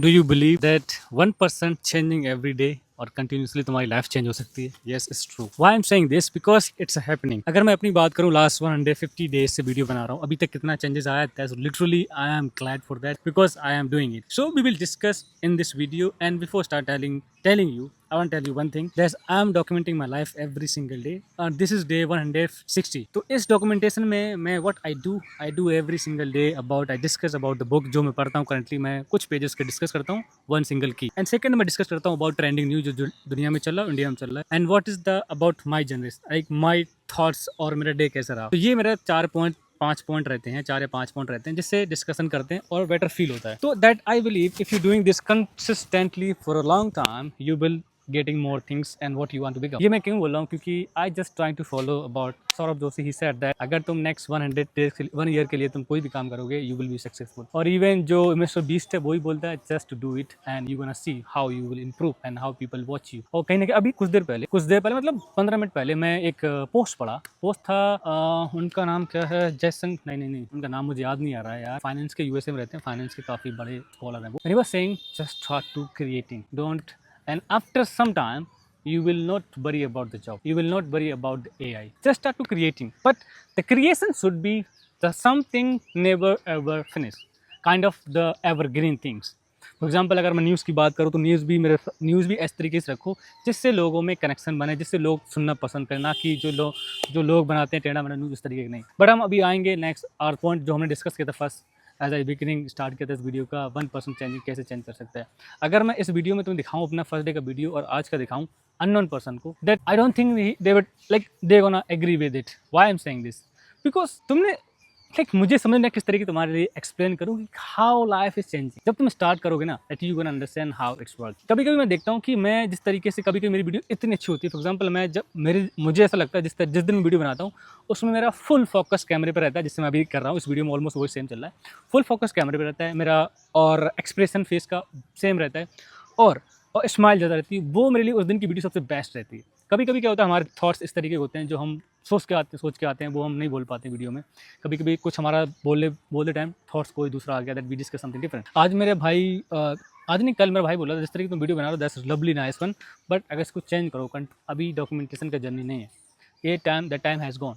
Do you believe that 1% changing every day और continuously तुम्हारी life change हो सकती है? Yes, it's true. Why I am saying this? Because it's happening. अगर मैं अपनी बात करूँ, लास्ट 150 डेज से वीडियो बना रहा हूँ, अभी तक कितना चेंजेस आया है, literally I am glad for that because I am doing it. So we will discuss in this video and before start telling you, I want to tell you one thing, that I am documenting my life every single day. This is day 160. तो इस documentation में मैं what I do every single day about, I discuss about the book जो मैं पढ़ता हूँ currently। मैं कुछ pages के discuss करता हूँ, one single key, and second मैं discuss करता हूँ about trending news जो दुनिया में चल रहा है, इंडिया में चल रहा है, and what is the about my generation, like my thoughts और मेरा डे कैसा रहा। तो ये मेरा 5 पॉइंट रहते हैं, 4 या 5 पॉइंट रहते हैं जिससे डिस्कशन करते हैं और बेटर फील होता है। तो that I believe if you doing this consistently for a long time you will getting more things and what you want to become. ये मैं क्यों बोल रहा हूँ? क्योंकि I just trying to follow about Saurabh Joshi. He said that अगर तुम next 100 days 1 year के लिए तुम कोई भी काम करोगे यू विल बी सक्सेसफुल। और इवन जो मिस्टर बीस्ट है वही बोलता है just to do it and you gonna see how you will improve and how people watch you. और कहीं ना कहीं अभी कुछ देर पहले मतलब 15 मिनट पहले मैं एक पोस्ट पढ़ा। पोस्ट था उनका नाम क्या है, जयसन, नहीं उनका नाम मुझे याद नहीं आ रहा है यार। फाइनेंस के यूएसए में रहते हैं, फाइनेंस के काफी बड़े स्कॉलर हैं वो। He was saying just start to creating, don't, and after some time you will not worry about the job, you will not worry about the AI, just start to creating. But the creation should be the something never ever finish, kind of the evergreen things. For example अगर मैं news की बात करूँ तो news भी इस तरीके से रखो जिससे लोगों में कनेक्शन बने, जिससे लोग सुनना पसंद करें, ना कि जो लोग बनाते हैं टेढ़ा मेढ़ा न्यूज़ इस तरीके के नहीं। बट हम अभी आएंगे नेक्स्ट आर पॉइंट जो हमने डिस्कस किया था first as I beginning start किया था इस वीडियो का, 1% चेंजिंग कैसे चेंज कर सकता है। अगर मैं इस वीडियो में तुम्हें दिखाऊँ अपना फर्स्ट डे का वीडियो और आज का दिखाऊँ अननोन पर्सन को, that I don't think they would like they gonna agree with it. Why I am saying this? Because तुमने लाइक मुझे समझना किस तरीके तुम्हारे लिए एक्सप्लेन करूँ कि हाउ लाइफ इज चेंजिंग। जब तुम स्टार्ट करोगे ना that you gonna understand how it's work. कभी कभी मैं देखता हूँ कि मैं जिस तरीके से कभी मेरी वीडियो इतनी अच्छी होती है, फॉर एग्जाम्पल मैं जब मुझे ऐसा लगता है जिस दिन मैं वीडियो बनाता हूँ उसमें मेरा फुल फोकस कैमरे पर रहता है, जिससे मैं अभी कर रहा हूँ इस वीडियो में ऑलमोस्ट वही सेम चल रहा है। फुल फोकस कैमरे पर रहता है मेरा और एक्सप्रेशन फेस का सेम रहता है और स्माइल ज़्यादा रहती है। वो मेरे लिए उस दिन की वीडियो सबसे बेस्ट रहती है। कभी कभी क्या होता है हमारे थॉट्स इस तरीके के होते हैं जो हम सोच के आते हैं वो हम नहीं बोल पाते वीडियो में। कभी कभी कुछ हमारा बोलते टाइम थॉट्स कोई दूसरा आ गया, that we discuss something different. आज मेरे भाई आज नहीं कल मेरा भाई बोला जिस तरीके तुम वीडियो बना रहे हो that's lovely nice one, but अगर इसको चेंज करो, अभी डॉक्यूमेंटेशन का जर्नी नहीं है, ये time has gone.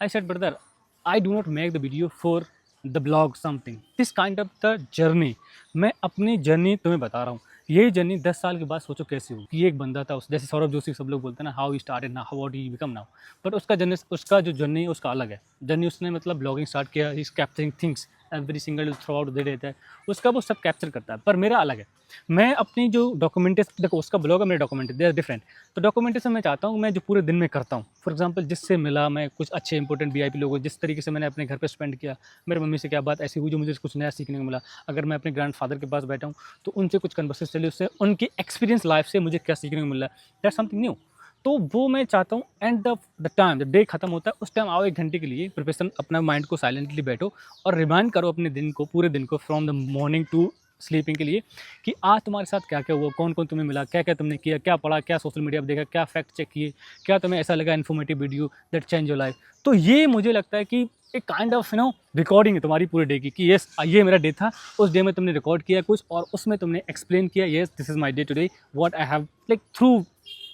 I said brother I do not make the video for the blog something, this kind of the journey. मैं अपनी जर्नी तुम्हें बता रहा हूँ। यही जर्नी 10 साल के बाद सोचो कैसी हो कि एक बंदा था उस जैसे सौरभ जोशी सब लोग बोलते हैं ना हाउ ही स्टार्टेड ना how he become now, but उसका जो जर्नी है उसका अलग है। जर्नी उसने मतलब ब्लॉगिंग स्टार्ट किया, he is capturing things every single through out the day रहता है उसका, वो सब कैप्चर करता है। पर मेरा अलग है, मैं अपनी जो डॉक्यूमेंटेशन, देखो उसका ब्लॉग है, मेरा डॉक्यूमेंटेशन, दे आर डिफरेंट। तो डॉक्यूमेंटेशन मैं चाहता हूँ मैं जो पूरे दिन में करता हूँ, फॉर एग्जांपल जिससे मिला मैं कुछ अच्छे इंपॉर्टेंट वीआईपी लोगों, जिस तरीके से मैंने अपने घर पे स्पेंड किया, मेरी मम्मी से क्या बात ऐसी हुई जो मुझे कुछ नया सीखने को मिला, अगर मैं अपने ग्रैंडफादर के पास बैठा हूँ तो उनसे कुछ कन्वर्सेशन चली, उससे उनकी एक्सपीरियंस लाइफ से मुझे क्या सीखने को मिला, दैट्स समथिंग न्यू। तो वो मैं चाहता हूँ एंड द टाइम जब डे खत्म होता है उस टाइम आओ 1 घंटे के लिए प्रिपरेशन, अपना माइंड को साइलेंटली बैठो और रिमाइंड करो अपने दिन को, पूरे दिन को, from the morning to sleeping के लिए कि आज तुम्हारे साथ क्या क्या हुआ, कौन कौन तुम्हें मिला, क्या क्या तुमने किया, क्या पढ़ा, क्या सोशल मीडिया पर देखा, क्या फैक्ट चेक किए, क्या तुम्हें ऐसा लगा informative video that change your life. तो ये मुझे लगता है कि एक काइंड ऑफ रिकॉर्डिंग है तुम्हारी पूरे डे की कि यस ये मेरा डे था, उस डे में तुमने रिकॉर्ड किया कुछ और उसमें तुमने एक्सप्लेन किया yes this is my day today what I have like through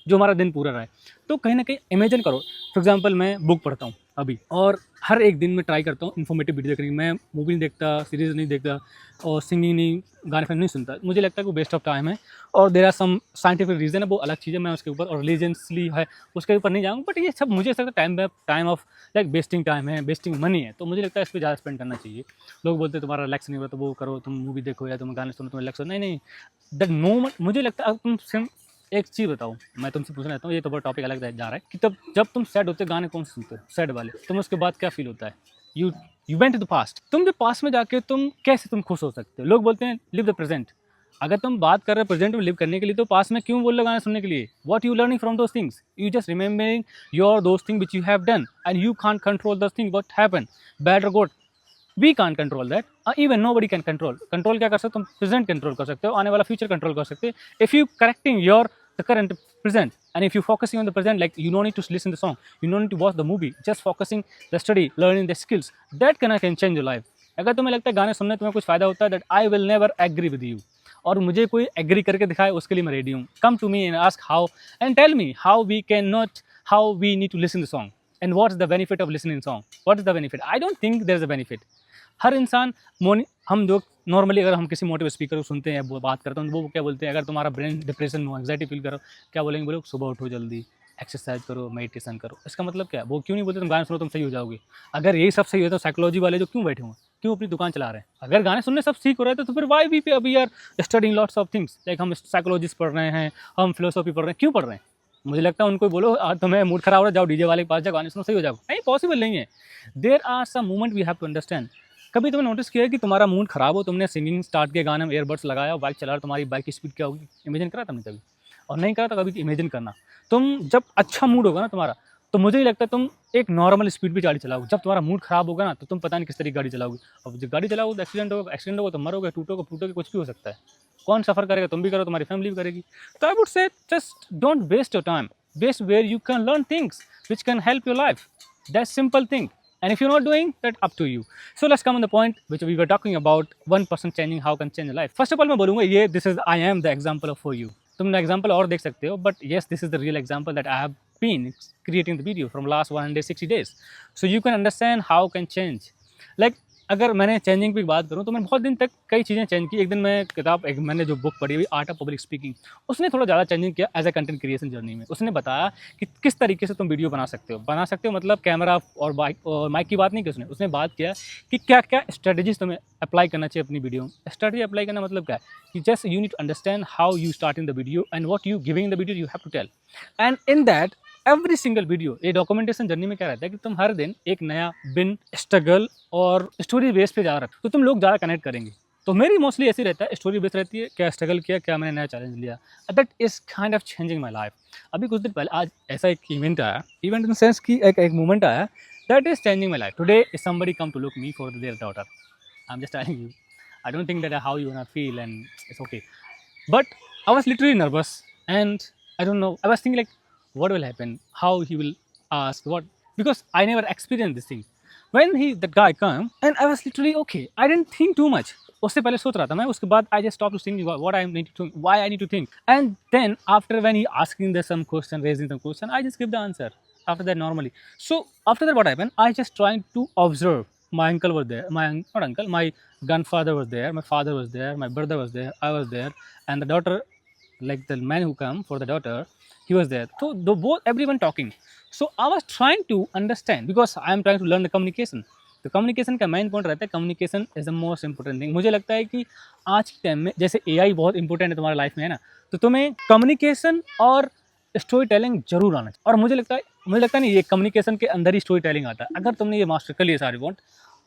जो हमारा दिन पूरा रहा है। तो कहीं ना कहीं इमेजिन करो, फॉर एग्जांपल मैं बुक पढ़ता हूँ अभी और हर एक दिन मैं ट्राई करता हूँ इन्फॉर्मेटिव वीडियो देखने की। मैं मूवी नहीं देखता, सीरीज़ नहीं देखता और सिंगिंग नहीं, गाने फिल्म नहीं सुनता। मुझे लगता है कि वो वेस्ट ऑफ टाइम है और there are some scientific reason है, वो अलग चीज़ है, मैं उसके ऊपर और रिलीजियसली है उसके ऊपर नहीं जाऊँगा। बट ये सब मुझे ऐसा लगता है time of like wasting time है, वेस्टिंग मनी है। तो मुझे लगता है इस पर ज़्यादा स्पेंड करना चाहिए। लोग बोलते हैं तुम्हारा रिलैक्स नहीं हुआ तो वो करो, तुम मूवी देखो या तुम गाने सुनो, तुम रिलैक्स हो। नहीं दैट नो, मुझे लगता है तुम सिर्फ एक चीज़ बताओ, मैं तुमसे पूछना चाहता हूँ, ये तो बहुत टॉपिक अलग जा रहा है कि तब जब तुम सैड होते गाने कौन से सुनते हो, सैड वाले, तुम उसके बाद क्या फील होता है? You went to the past. तुम जो पास्ट में जाके तुम कैसे तुम खुश हो सकते हो? लोग बोलते हैं लिव द प्रेजेंट। अगर तुम बात कर रहे हो प्रेजेंट में लिव करने के लिए तो पास्ट में क्यों बोल रहे गाने सुनने के लिए? What you learning from those things? You just remembering your those thing which you have done and you can't control those thing what happen, bad और good, we can't control that, even nobody can control क्या कर सकते हो तुम? Present control कर सकते हो, आने वाला फ्यूचर कंट्रोल कर सकते हो if you correcting your the current present, and if you focusing on the present, like you don't need to listen the song, you don't need to watch the movie, just focusing the study, learning the skills, that can change your life. अगर तुम्हें लगता है गाने सुनने तुम्हें कुछ फायदा होता है, that I will never agree with you। और मुझे कोई एग्री करके दिखाए उसके लिए मैं रेडी हूँ. Come to me and ask how and tell me how we can not, how we need to listen the song and what is the benefit of listening song, what is the benefit. I don't think there is a benefit. हर इंसान हम जो normally अगर हम किसी motive speaker को सुनते हैं वो बात करते हैं, वो क्या बोलते हैं, अगर तुम्हारा ब्रेन डिप्रेशन में हो, एंग्जाइटी फील करो, क्या बोलेंगे, बोलो सुबह उठो जल्दी, एक्सरसाइज करो, मेडिटेशन करो. इसका मतलब क्या है? वो क्यों नहीं बोलते तुम गाने सुनो तुम सही हो जाओगे? अगर यही सब सही होता तो साइकोलॉजी वाले जो क्यों बैठे हुए हैं, क्यों अपनी दुकान चला रहे हैं? अगर गाने सुनने सब सीख हो रहे थे तो फिर वाई वी पे अभी यार studying lots of things, like हम साइकोलॉजिस्ट पढ़ रहे हैं, हम फिलोसॉफी पढ़ रहे हैं, क्यों पढ़ रहे हैं? मुझे लगता है उनको बोलो तुम्हें मूड खराब हो रहा है, जाओ डीजे वाले के पास जाओ गाने सुनो सही हो जाओ. नहीं, पॉसिबल नहीं है. There are some moment we have to understand. कभी तुमने नोटिस किया है कि तुम्हारा मूड खराब हो, तुमने सिंगिंग स्टार्ट किया, गाने में एयरबड्स लगाया, बाइक चला रहे, तुम्हारी बाइक की स्पीड क्या होगी? इमेजिन करा तुमने कभी? और नहीं करा तो कभी इमेजिन करना. तुम जब अच्छा मूड होगा ना तुम्हारा, तो मुझे ही लगता है तुम एक नॉर्मल स्पीड भी गाड़ी चलाओगे. जब तुम्हारा मूड खराब होगा ना तो तुम पता नहीं किस तरीके की गाड़ी चलाओगे. अब जब गाड़ी चलाओगे तो एक्सीडेंट होगा तो मरोगे, टूटोगे फूटोगे, कुछ भी हो सकता है. कौन सफ़र करेगा? तुम भी करो, तुम्हारी फैमिली भी करेगी. तो I would say just don't waste your time, waste where you can learn things which can help your life. That's simple thing. And if you're not doing that, up to you. So let's come on the point which we were talking about, 1% changing how can change your life. First of all मैं बोलूँगा ये this is I am the example of for you. तुम example और देख सकते हो, but yes this is the real example that I have been creating the video from last 160 days. So you can understand how can change. Like अगर मैंने changing की बात करूँ तो मैंने बहुत दिन तक कई चीज़ें चेंज की. एक दिन मैं मैंने जो बुक पढ़ी हुई आर्ट ऑफ पब्लिक स्पीकिंग, उसने थोड़ा ज़्यादा चेंजिंग किया as a content creation journey में. उसने बताया कि किस तरीके से तुम वीडियो बना सकते हो मतलब कैमरा और माइक की बात नहीं की उसने बात किया कि क्या क्या स्ट्रेटजीज तुम्हें अप्लाई करना चाहिए अपनी वीडियो में. स्ट्रेटजी अप्लाई करना मतलब क्या है कि just you need to understand how you start in the video and what you giving in the video, you have to tell. And in that every single video, ये documentation journey में क्या रहता है कि तुम हर दिन एक नया बिन स्ट्रगल और स्टोरी बेस पे जा रहे हो तो तुम लोग ज़्यादा कनेक्ट करेंगे. तो मेरी मोस्टली ऐसी रहता है, स्टोरी बेस रहती है, क्या स्ट्रगल किया, क्या मैंने नया चैलेंज लिया. That is kind of changing my life. अभी कुछ दिन पहले आज ऐसा एक इवेंट आया, इवेंट इन सेंस कि एक मोमेंट आया that is changing my life. Today is somebody come to look me for their daughter. I am just telling you, I don't think that how you gonna feel and it's okay. But I was literally nervous and I don't know, I was thinking like what will happen, how he will ask what, because I never experienced this thing. When that guy came and I was literally okay, I didn't think too much. उससे पहले सोच रहा था मैं, उसके बाद I just stopped to think what I need to, why I need to think. And then after when he asking the some question, raising some question, I just give the answer after that normally. So after that what happened, I just trying to observe. My uncle was there, not uncle, my grandfather was there, my father was there, my brother was there, I was there, and the daughter, like the man who come for the daughter, he was there. So the both everyone talking. So I was trying to understand because I am trying to learn the communication. तो communication का main point रहता है, communication is the most important thing. मुझे लगता है कि आज के टाइम में जैसे एआई बहुत इंपॉर्टेंट है तुम्हारी लाइफ में है ना, तो तुम्हें कम्युनिकेशन और स्टोरी टेलिंग जरूर आना चाहिए. और मुझे लगता नहीं ये कम्युनिकेशन के अंदर ही स्टोरी टेलिंग आता है. अगर तुमने ये मास्टर कर लिया सारे point,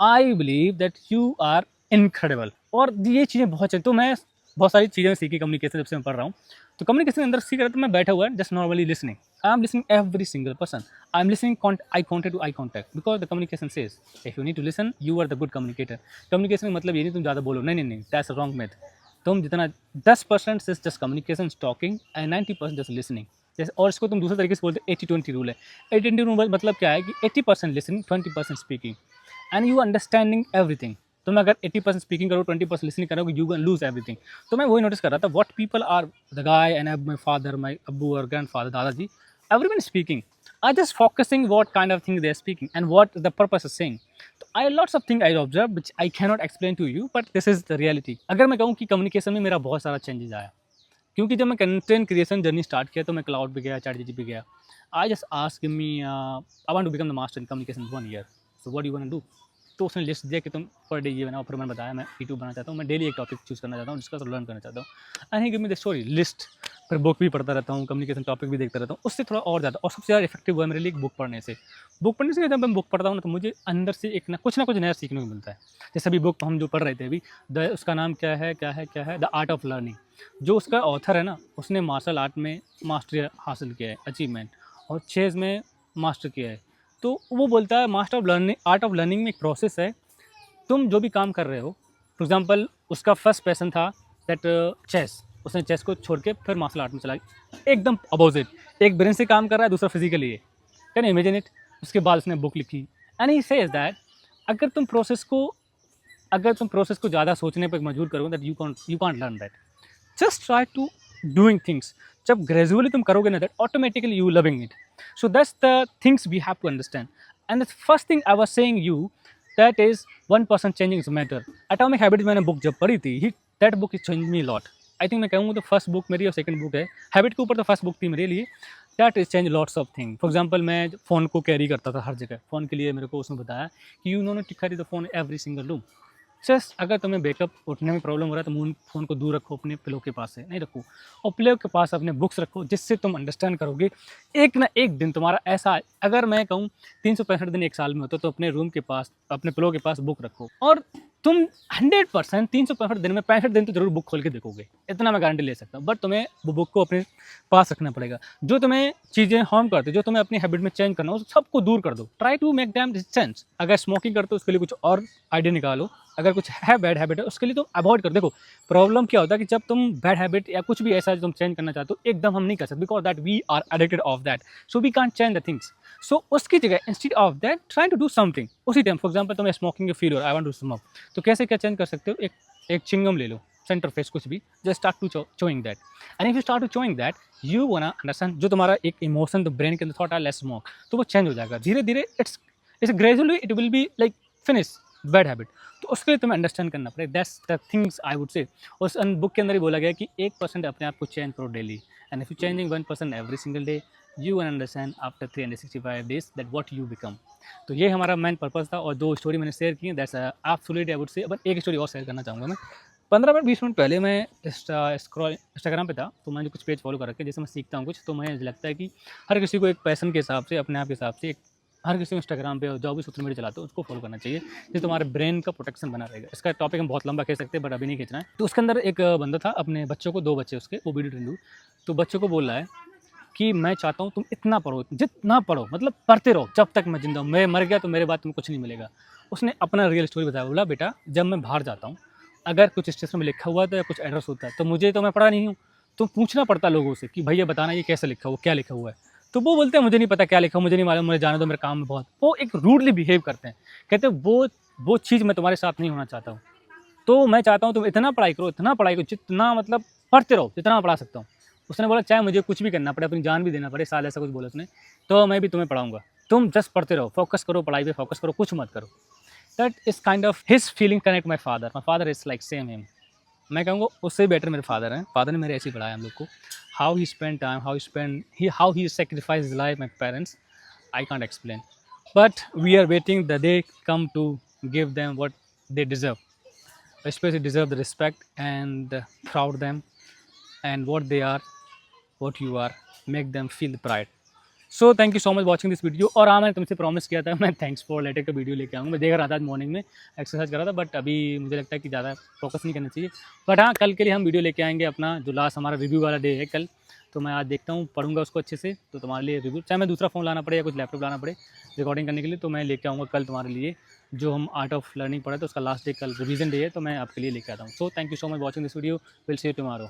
I believe that you are incredible. और ये चीज़ें बहुत चाहिए. तो मैं बहुत सारी चीज़ें सीखी कम्युनिकेशन जब से मैं पढ़ रहा हूँ. तो कम्युनिकेशन के अंदर सीख रहा था, मैं बैठा हुआ है just normally listening. I am listening every single person. I am listening eye contact to eye contact because the communication says if you need to listen you are the good communicator. Communication का मतलब ये नहीं तुम ज़्यादा बोलो, नहीं, that's a wrong meth. तुम जितना 10% is just communication talking and 90% just listening. जैसे और इसको तुम दूसरे तरीके से बोलते 80-20 रूल है. 80-20 रूल मतलब क्या है कि 80% listening, 20% speaking and you understanding everything. तुम अगर 80% स्पीकिंग करो, 20% लिसनिंग करोगे, यू कैन लूज एवरीथिंग. तो मैं वही नोटिस कर रहा था, what people are the guy and my father, my अब्बू और ग्रैंड फादर, दादाजी, everyone is speaking. I just focusing what kind of thing they are speaking and what the purpose is saying. So I lots of things I observe which I cannot explain to you, but this is the reality. अगर मैं कहूँ कि communication में मेरा बहुत सारा changes आया, क्योंकि जब मैं कंटेंट क्रिएशन जर्नी स्टार्ट किया तो मैं क्लाउड पे गया, ChatGPT पे गया. I just ask me I want to become the master in communication 1 year. So what do you want to do. तो उसने लिस्ट दिया कि तुम पर डे ये बनाओ. फिर मैंने बताया मैं यूट्यूब बनाना चाहता हूँ, मैं डेली एक टॉपिक चूज़ करना चाहता हूँ जिसका तो लर्न करना चाहता हूँ. And he give me the story list. फिर बुक भी पढ़ता रहता हूँ, कम्युनिकेशन टॉपिक भी देखता रहता हूँ. उससे थोड़ा और ज़्यादा और सबसे ज़्यादा इफेक्टिव हुआ मेरे लिए बुक पढ़ने से. जब मैं बुक पढ़ता हूँ ना तो मुझे अंदर से एक ना कुछ नया सीखने को मिलता है. जैसे अभी बुक हम जो पढ़ रहे थे अभी, उसका नाम क्या है द आर्ट ऑफ लर्निंग. जो उसका ऑथर है ना, उसने मार्शल आर्ट में मास्टरी हासिल किया है, अचीवमेंट, और चेस में मास्टर किया है. तो वो बोलता है master of learning, art of learning में एक प्रोसेस है. तुम जो भी काम कर रहे हो, फॉर एग्जांपल उसका फर्स्ट पैशन था दैट चेस. उसने चेस को छोड़ के फिर मार्शल आर्ट में चला गया. एकदम अपोजिट, एक ब्रेन से काम कर रहा है, दूसरा फिजिकली है. Can you imagine it. उसके बाद उसने बुक लिखी एंड ही सेज दैट अगर तुम प्रोसेस को ज़्यादा सोचने पर मजबूर करोगे that you can't learn that. Just try to doing things. जब ग्रेजुअली तुम करोगे ना, that automatically you loving it. So that's the things we have to understand. And the first thing I was saying you, that is 1% changing is matter. Atomic habits मैंने book जब पढ़ी थी, ही that book is change me lot. I think मैं कहूँगा तो first book मेरी और सेकंड बुक है हैबिट के ऊपर, तो फर्स्ट बुक थी मेरे लिए। That is change lots of thing. For example, मैं फ़ोन को कैरी करता था हर जगह। फ़ोन के लिए मेरे को उसने बताया कि you know no to carry the phone every single room. Just अगर तुम्हें बैकअप उठने में प्रॉब्लम हो रहा है तो फ़ोन को दूर रखो, अपने पिलो के पास है नहीं रखो, और पिलो के पास अपने बुक्स रखो, जिससे तुम अंडरस्टैंड करोगे एक ना एक दिन तुम्हारा ऐसा, अगर मैं कहूँ 365 दिन एक साल में होता तो अपने रूम के पास, अपने पिलो के पास बुक रखो, और तुम 100% 365 दिन में 65 दिन तो जरूर बुक खोल के देखोगे, इतना मैं गारंटी ले सकता हूँ। बट तुम्हें वो बुक को अपने पास रखना पड़ेगा। जो तुम्हें चीज़ें हार्म करती, जो तुम्हें अपनी हैबिट में चेंज करना हो, सबको दूर कर दो। Try to make them distance. अगर स्मोकिंग करते हो उसके लिए कुछ और आइडिया निकालो। अगर कुछ है बैड हैबिट है उसके लिए तुम अवॉइड कर। देखो प्रॉब्लम क्या होता है कि जब तुम बैड हैबिट या कुछ भी ऐसा तुम चेंज करना चाहते हो, एकदम हम नहीं कर सकते, because that we are addicted of that, so we can't change the things. So उसकी जगह instead of that try to do something. उसी टाइम फॉर एग्जाम्पल तुम्हें स्मोकिंग फील हो रहा है, आई वांट टू स्मोक, तो कैसे क्या चेंज कर सकते हो? एक चिंगम ले लो, सेंटर फेस कुछ भी, just start to chewing that. And if you start to chewing that, you wanna understand, जो तुम्हारा एक इमोशन तो ब्रेन के अंदर थॉट है लेट्स स्मोक, तो वो चेंज हो जाएगा धीरे धीरे। It's gradually it will be like finish bad habit. तो उसके लिए तुम्हें अंडरस्टैंड करना पड़ेगा। That's the things I would से। उस बुक के अंदर ही बोला गया कि 1% अपने आप को चेंज करो daily, and if you changing 1% every single day, you can understand after 365 days that what you become. तो ये हमारा मेन पर्पस था, और 2 स्टोरी मैंने शेयर की हैं। दैट्स एब्सोल्यूटली आई वुड से। बट एक स्टोरी और शेयर करना चाहूँगा मैं। 15 मिनट 20 मिनट पहले मैं इंस्टाग्राम पे था, तो मैंने कुछ पेज फॉलो कर रखे हैं, जैसे मैं सीखता हूँ कुछ, तो मुझे लगता है कि हर किसी को एक पैशन के हिसाब से, अपने आप के हिसाब से, हर किसी को इंस्टाग्राम पे जो भी सोशल मीडिया चलाते हो उसको फॉलो करना चाहिए, जिससे तुम्हारे ब्रेन का प्रोटेक्शन बना रहेगा। इसका टॉपिक हम बहुत लंबा कह सकते हैं, बट अभी नहीं खींचना है। तो उसके अंदर एक बंदा था, अपने बच्चों को, 2 बच्चे उसके, वो वीडियो ट्रेंड हुई। तो बच्चों को बोल रहा है कि मैं चाहता हूँ तुम इतना पढ़ो, जितना पढ़ो, मतलब पढ़ते रहो जब तक मैं जिंदा हूँ, मैं मर गया तो मेरे बाद तुम्हें कुछ नहीं मिलेगा। उसने अपना रियल स्टोरी बताया। बोला बेटा, जब मैं बाहर जाता हूँ, अगर कुछ स्टेशन में लिखा हुआ है तो या कुछ एड्रेस होता है, तो मुझे, तो मैं पढ़ा नहीं हूँ, तो पूछना पड़ता लोगों से कि भैया बताना ये कैसे लिखा हुआ, क्या लिखा हुआ है। तो वो बोलते हैं मुझे नहीं पता क्या लिखा, मुझे नहीं मालूम, मुझे जाने दो, मेरे काम में बहुत। वो एक रूडली बिहेव करते हैं। कहते हैं वो चीज़ मैं तुम्हारे साथ नहीं होना चाहता हूँ। तो मैं चाहता हूँ तुम इतना पढ़ाई करो, इतना पढ़ाई करो, जितना मतलब पढ़ते रहो, जितना मैं पढ़ा सकता हूँ। उसने बोला चाहे मुझे कुछ भी करना पड़े, अपनी जान भी देना पड़े, साल ऐसा कुछ बोला उसने, तो मैं भी तुम्हें पढ़ाऊँगा। तुम जस्ट पढ़ते रहो, फोकस करो, पढ़ाई पे फोकस करो, कुछ मत करो। That is kind of his feeling connect my father is like same him. मैं कहूँगा उससे बेटर मेरे फादर हैं। फादर ने मेरे ऐसे ही पढ़ाया हम लोग को। How he spend time, how he sacrifice his life, my parents, I can't explain. But we are waiting the day come to give them what they deserve, especially deserve the respect and proud them, and what they are, what you are, make them feel the pride. So thank you so much watching this video. और हाँ, मैंने तुमसे promise किया था मैं thanks for letter का video लेके आऊँगा। मैं देख रहा था आज मॉर्निंग में, एक्सरसाइज कर रहा था, बट अभी मुझे लगता है कि ज़्यादा फोकस नहीं करना चाहिए। बट हाँ, कल के लिए हम वीडियो लेके आएंगे अपना, जो लास्ट हमारा रिव्यू वाला डे है कल। तो मैं आज देखता हूँ, पढ़ूंगा उसको अच्छे से, तो तुम्हारे लिए रिव्यू, चाहे मैं दूसरा फ़ोन लाना पड़े या कुछ लैपटॉप लाना पड़े रिकॉर्डिंग करने के लिए, तो मैं लेके आऊँगा कल तुम्हारे लिए। जो हम आर्ट ऑफ लर्निंग पढ़ा, तो उसका लास्ट डे कल रिवीजन डे है, तो मैं आपके लिए लेके आता हूँ। So thank you so much watching this video. Will see you tomorrow.